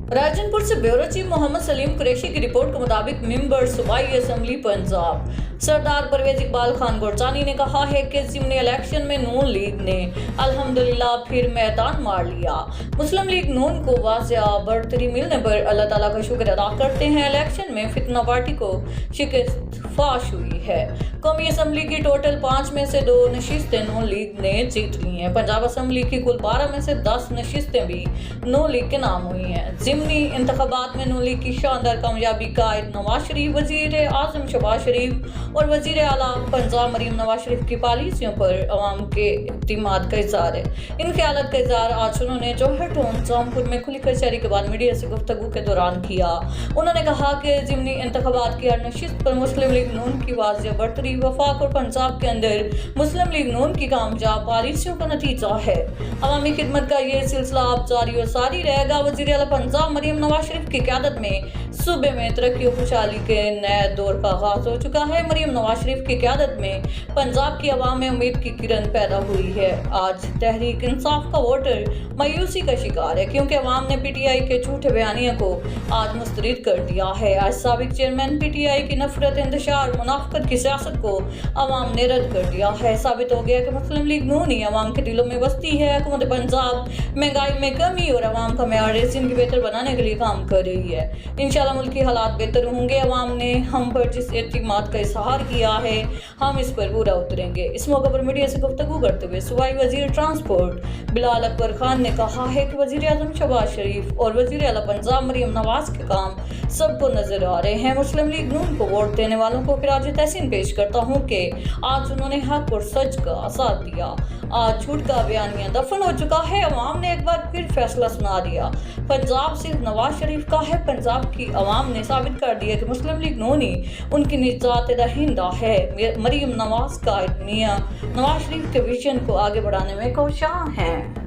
राजनपुर से bureau chief Mohammad Salim Qureshi की report के मुताबिक मेंबर सूबाई असम्बली पंजाब सरदार परवेज इकबाल खान गोरचानी ने कहा है कि ज़िमनी इलेक्शन में नून लीग ने अल्हम्दुलिल्लाह फिर मैदान मार लिया। मुस्लिम लीग नून को वाज़िया बढ़तरी मिलने पर अल्लाह ताला का शुक्र अदा करते हैं। इलेक्शन में फितना पार्टी को शिकस्त फाश हुई है। कौमी असम्बली की टोटल 5 में से 2 नशिस्तें नून लीग ने जीत ली हैं। पंजाब असम्बली की कुल 12 में से 10 नशिस्तें भी नून लीग के नाम हुई हैं। ज़िमनी इंतखाबात में नून लीग की शानदार कामयाबी का आयद नवाज शरीफ, वज़ीर आज़म शहबाज शरीफ और वज़ीर आला पंजाब मरीम नवाज शरीफ की पॉलिसियों पर अवाम के इत्मीनान का इज़हार है। इन ख्यालात का इज़हार आज उन्होंने जौहर टाउन जौनपुर में खुली कचहरी के बाद मीडिया से गुफ्तगू के दौरान किया। उन्होंने कहा कि ज़िमनी इंतखाबात की हर नशिस्त पर मुस्लिम लीग नून की वाज़िया बढ़तरी वफाक और पंजाब के अंदर मुस्लिम लीग नून की कामयाब पॉलिसियों का नतीजा है। अवामी खिदमत का ये सिलसिला अब जारी और सारी रहेगा। वज़ीर आला पंजाब मरीम नवाज शरीफ की क़यादत में सूबे में तरक्की और खुशहाली के नए दौर का आगाज हो चुका है। मरीम नवाज शरीफ की क़यादत में पंजाब की अवाम में उम्मीद की किरण पैदा हुई है। आज तहरीक इंसाफ का वोटर मायूसी का शिकार है क्योंकि अवाम ने पीटीआई के झूठे बयानिया को आज मुस्तरद कर दिया है। आज साबिक चेयरमैन पीटीआई की नफरत, इंतशार, मुनाफिकत की सियासत को अवाम ने रद्द कर दिया है। साबित हो गया कि मुस्लिम लीग नून ही अवाम के दिलों में बसती है। हुकूमत पंजाब महंगाई में कमी और अवाम का मेयार जिंदगी बेहतर बनाने के लिए काम कर रही है। इंशाल्लाह मुल्की हालात बेहतर होंगे। अवाम ने हम पर जिस एतमाद का इजहार किया है हम इस पर पूरा उतरेंगे। इस मौके पर मीडिया से गुफ्तगू करते हुए सूबाई वजीर ट्रांसपोर्ट बिलाल अकबर खान ने कहा है कि वज़ीर आज़म शहबाज शरीफ और वज़ीर आला पंजाब मरीम नवाज के काम सबको नजर आ रहे हैं। मुस्लिम लीग नून को वोट देने वालों को खिराज तहसीन पेश करता हूँ कि आज उन्होंने हक और सच का साथ दिया। आज झूठ का बयानिया दफन हो चुका है। अवाम ने एक बार फिर फैसला सुना दिया। पंजाब सिर्फ नवाज शरीफ का है। पंजाब की अवाम ने साबित कर दिया कि मुस्लिम लीग नून ही उनकी निजात दहिंदा है। मरीम नवाज का मियां नवाज शरीफ के विजन को आगे बढ़ाने में कोशां हैं।